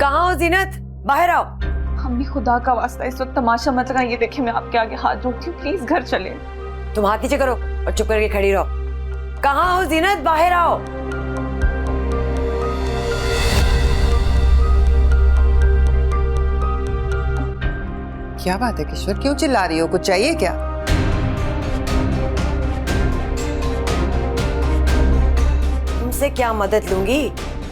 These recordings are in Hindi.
कहाँ हो जीनत? बाहर आओ। अम्मी खुदा का वास्ता इस वक्त तमाशा मत लगाइए, देखिए मैं आपके आगे हाथ जोड़ती हूँ, प्लीज घर चले। तुम हाथ नीचे करो और चुप करके खड़ी रहो। कहाँ हो जीनत? बाहर आओ। क्या बात है किशोर, क्यों चिल्ला रही हो? कुछ चाहिए क्या? तुमसे क्या मदद लूंगी?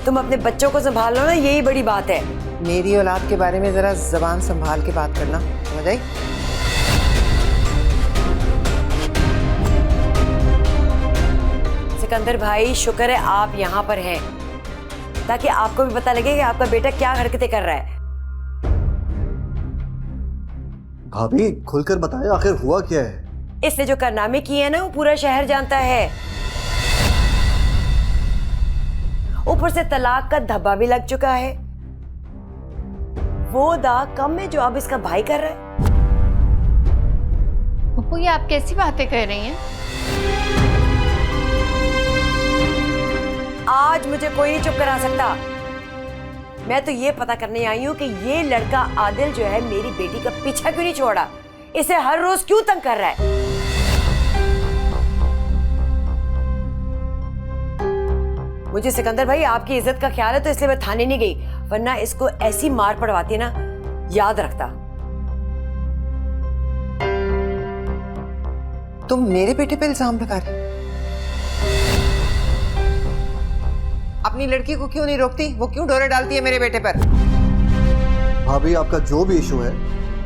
तुम अपने बच्चों को संभाल लो ना, यही बड़ी बात है। मेरी औलाद के बारे में जरा जबान संभाल के बात करना, समझ आई? सिकंदर भाई, शुक्र है आप यहाँ पर हैं, ताकि आपको भी पता लगे कि आपका बेटा क्या हरकतें कर रहा है। भाभी खुलकर बताएं, आखिर हुआ क्या है? इसने जो कारनामे किए हैं ना, वो पूरा शहर जानता है। ऊपर से तलाक का धब्बा भी लग चुका है। वो दाग कम है जो अब इसका भाई कर रहा है। पप्पू, ये आप कैसी बातें कर रही हैं? आज मुझे कोई नहीं चुप करा सकता। मैं तो ये पता करने आई हूँ कि ये लड़का आदिल जो है मेरी बेटी का पीछा क्यों नहीं छोड़ा, इसे हर रोज क्यों तंग कर रहा है। मुझे सिकंदर भाई आपकी इज्जत का ख्याल है, तो इसलिए मैं थाने नहीं गई, वरना इसको ऐसी मार पड़वाती है ना, याद रखता। तुम मेरे बेटे पे इल्जाम लगा रही? अपनी लड़की को क्यों नहीं रोकती? वो क्यों डोरे डालती है मेरे बेटे पर? भाभी आपका जो भी इशू है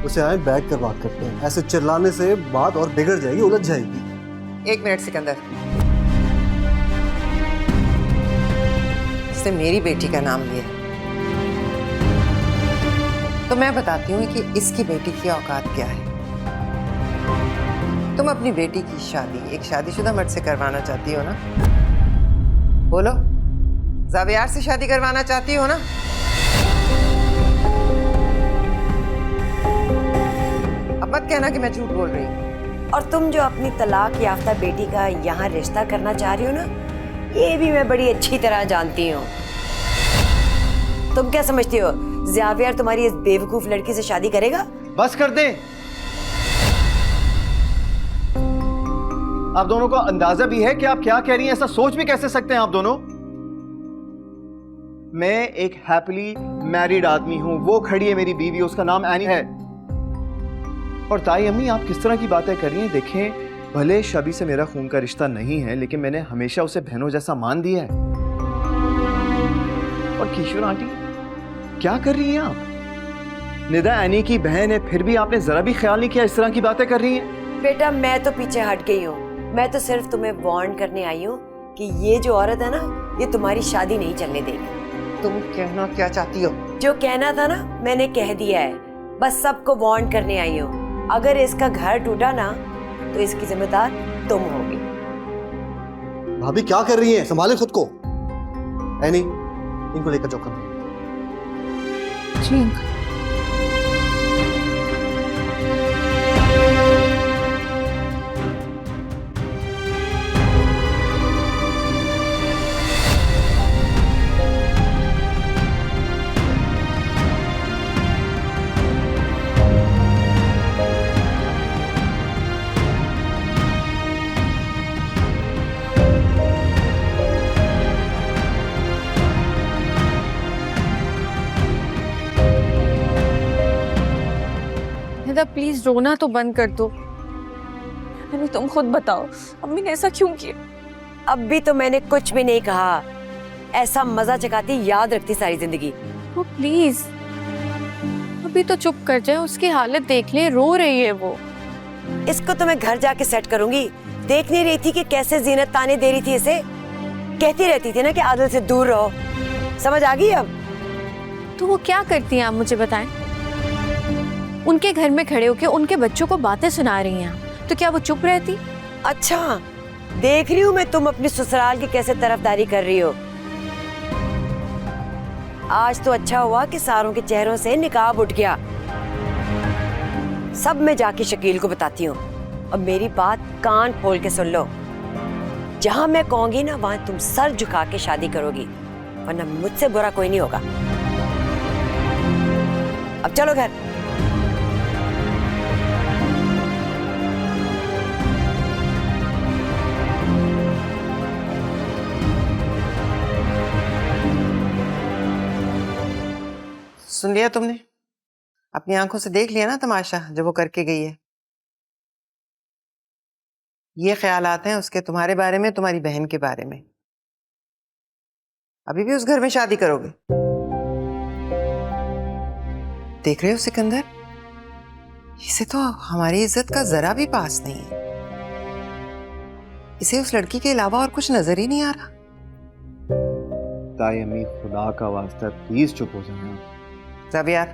उसे आए बैठ कर बात करते हैं। ऐसे चिल्लाने से बात और बिगड़ जाएगी, उलझ जाएगी। एक मिनट सिकंदर, इसने मेरी बेटी का नाम लिया, तो मैं बताती हूँ कि इसकी बेटी की औकात क्या है। तुम अपनी बेटी की शादी एक शादीशुदा मर्द से करवाना चाहती हो ना? बोलो, जावियार से शादी करवाना चाहती हो ना? अब मत कहना कि मैं झूठ बोल रही हूँ। और तुम जो अपनी तलाक याफ्ता बेटी का यहाँ रिश्ता करना चाह रही हो ना, ये भी मैं बड़ी अच्छी तरह जानती हूँ। तुम क्या समझती हो ज़ावियर तुम्हारी इस बेवकूफ लड़की से शादी करेगा? बस कर दे। आप दोनों को अंदाजा भी है कि आप क्या कह रही हैं? ऐसा सोच भी कैसे सकते हैं आप दोनों? मैं एक हैप्पीली मैरिड आदमी हूं, वो खड़ी है मेरी बीवी, उसका नाम एनी है। और ताई अम्मी, आप किस तरह की बातें कर रही हैं? देखें, भले शबी से मेरा खून का रिश्ता नहीं है, लेकिन मैंने हमेशा उसे बहनों जैसा मान दिया है। और किशोर आंटी, क्या कर रही हैं आप? निदा एनी की बहन है, फिर भी आपने जरा भी ख्याल नहीं किया इस तरह की बातें कर रही हैं। बेटा, मैं तो पीछे हट गई हूँ। मैं तो सिर्फ तुम्हें वार्न करने आई हूँ कि ये जो औरत है ना, ये तुम्हारी शादी नहीं चलने देगी। तुम कहना क्या चाहती हो? जो कहना था ना, मैंने कह दिया है। बस सबको वार्न करने आई हूँ। अगर इसका घर टूटा ना, तो इसकी जिम्मेदार तुम होगी। भाभी क्या कर रही हैं? संभाले खुद को। एनी, इनको लेकर जाओ कमरे। जी प्लीज रोना तो बंद कर दो। अरे तुम खुद बताओ, अम्मी ने ऐसा क्यों किया? अब भी तो मैंने कुछ भी नहीं कहा। ऐसा मजा चकाती याद रखती सारी जिंदगी। वो प्लीज अभी तो चुप कर जाए, उसकी हालत देख ले, रो रही है वो। इसको तो मैं घर जाके सेट करूंगी। देख नहीं रही थी कि कैसे जीनत ताने दे रही थी इसे? कहती रहती थी ना कि आदिल से दूर रहो। समझ आ गई अब? तो वो क्या करती हैं आप मुझे बताएं? उनके घर में खड़े होकर उनके बच्चों को बातें सुना रही हैं, तो क्या वो चुप रहती? अच्छा, देख रही हूँ मैं तुम अपनी ससुराल की कैसे तरफदारी कर रही हो। आज तो अच्छा हुआ कि सारों के चेहरों से निकाब उठ गया। सब मैं जाके शकील को बताती हूँ। और मेरी बात कान खोल के सुन लो, जहां मैं कहूंगी ना, वहां तुम सर झुका के शादी करोगी, वरना मुझसे बुरा कोई नहीं होगा। अब चलो घर। सुन लिया तुमने? अपनी आंखों से देख लिया ना तमाशा जो वो करके गई है। ये ख्यालात हैं उसके तुम्हारे बारे में, तुम्हारी बहन के बारे में। अभी भी उस घर में शादी करोगे? देख रहे हो सिकंदर, इसे तो हमारी इज्जत का जरा भी पास नहीं है। इसे उस लड़की के अलावा और कुछ नजर ही नहीं आ रहा। ताई अम्मी खुदा का वास्ता प्लीज चुप हो जाना। ज़ावियार,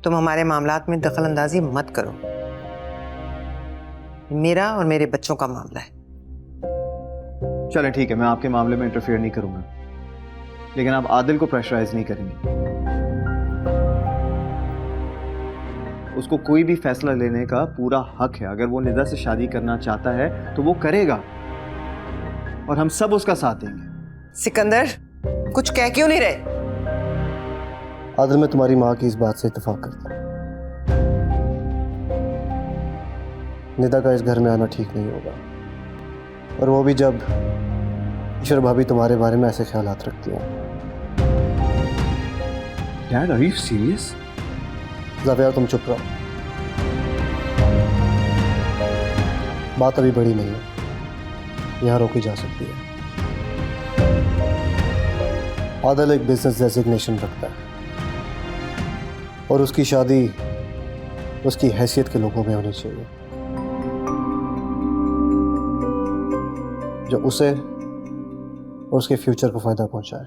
तुम हमारे मामलात में दखल अंदाजी मत करो। मेरा और मेरे बच्चों का मामला है। चलें ठीक है, मैं आपके मामले में इंटरफेयर नहीं करूंगा, लेकिन आप आदिल को प्रेशराइज नहीं करेंगे। उसको कोई भी फैसला लेने का पूरा हक है। अगर वो निदा से शादी करना चाहता है तो वो करेगा और हम सब उसका साथ देंगे। सिकंदर, कुछ कह क्यों नहीं रहे? आदिल, मैं तुम्हारी माँ की इस बात से इत्तेफाक करता हूँ। निदा का इस घर में आना ठीक नहीं होगा, और वो भी जब ईश्वर भाभी तुम्हारे बारे में ऐसे ख्यालात रखती हैं। Dad, are you serious? Xavier, तुम चुप रहो। बात अभी बड़ी नहीं है, यहाँ रोकी जा सकती है। आदिल एक बिजनेस डेजिग्नेशन रखता है और उसकी शादी उसकी हैसियत के लोगों में होनी चाहिए जो उसे और उसके फ्यूचर को फायदा पहुंचाए।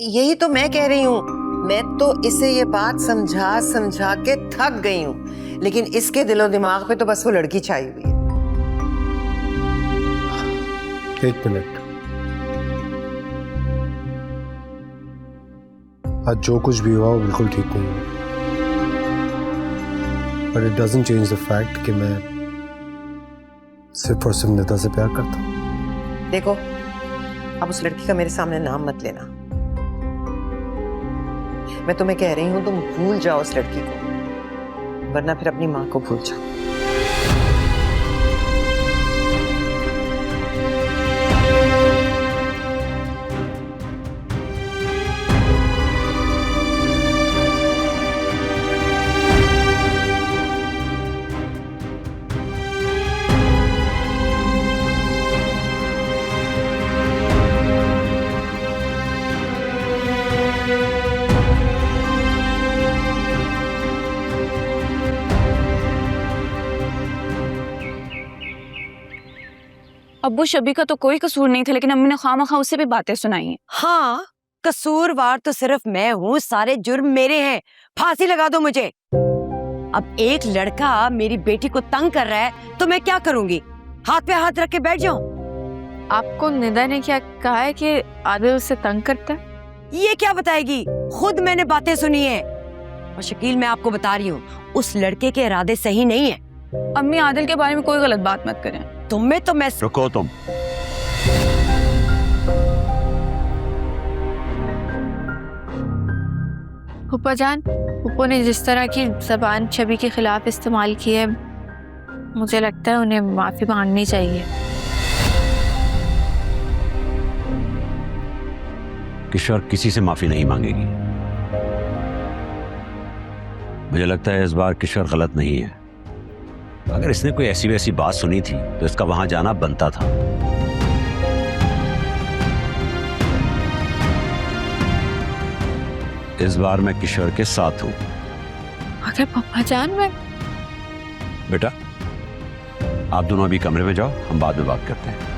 यही तो मैं कह रही हूँ। मैं तो इसे ये बात समझा समझा के थक गई हूँ, लेकिन इसके दिलो दिमाग पे तो बस वो लड़की छाई हुई है। एक मिनट, आज जो कुछ भी हुआ वो बिल्कुल ठीक नहीं है, but it doesn't change the fact कि मैं सिर्फ और सिर्फ निदा से प्यार करता हूँ। देखो, अब उस लड़की का मेरे सामने नाम मत लेना। मैं तुम्हें कह रही हूँ तुम भूल जाओ उस लड़की को, वरना फिर अपनी माँ को भूल जाओ। अब्बू, शबी का तो कोई कसूर नहीं था, लेकिन अम्मी ने खामखा उससे भी बातें सुनाई हैं। हाँ, कसूरवार तो सिर्फ मैं हूँ, सारे जुर्म मेरे हैं। फांसी लगा दो मुझे। अब एक लड़का मेरी बेटी को तंग कर रहा है तो मैं क्या करूंगी? हाथ पे हाथ रख के बैठ जाऊं? आपको निदा ने क्या कहा है कि आदिल उसे तंग करता है? ये क्या बताएगी? खुद मैंने बातें सुनी है। और शकील, मैं आपको बता रही हूँ, उस लड़के के इरादे सही नहीं है। अम्मी, आदिल के बारे में कोई गलत बात मत करें। तुम्हें तो मैं रुको तुम। फूफा जान, फूफो ने जिस तरह की ज़बान छवि के खिलाफ इस्तेमाल की है, मुझे लगता है उन्हें माफ़ी मांगनी चाहिए। किशोर किसी से माफी नहीं मांगेगी। मुझे लगता है इस बार किशोर गलत नहीं है। अगर इसने कोई ऐसी वैसी बात सुनी थी तो इसका वहां जाना बनता था। इस बार मैं किशोर के साथ हूं। अगर पप्पा जान, मैं बेटा, आप दोनों अभी कमरे में जाओ, हम बाद में बात करते हैं।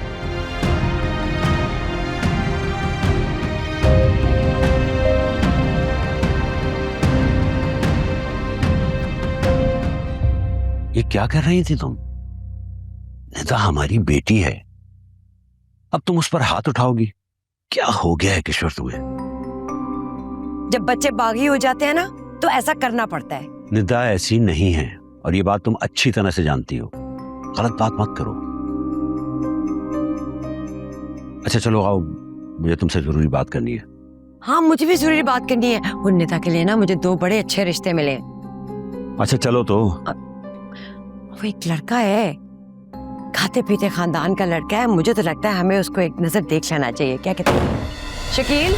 ये क्या कर रही थी तुम? निदा हमारी बेटी है, अब तुम उस पर हाथ उठाओगी? क्या हो गया है किशोर तुम्हें? जब बच्चे बागी हो जाते हैं ना तो ऐसा करना पड़ता है। निदा ऐसी नहीं है और ये बात तुम अच्छी तरह से जानती हो। गलत बात मत करो। अच्छा चलो आओ, मुझे तुमसे जरूरी बात करनी है। हाँ, मुझे भी जरूरी बात करनी है। उन नेता के लिए ना मुझे 2 बड़े अच्छे रिश्ते मिले। अच्छा चलो तो। वो एक लड़का है, खाते पीते खानदान का लड़का है। मुझे तो लगता है हमें उसको एक नजर देख लेना चाहिए। क्या कहते हैं शकील?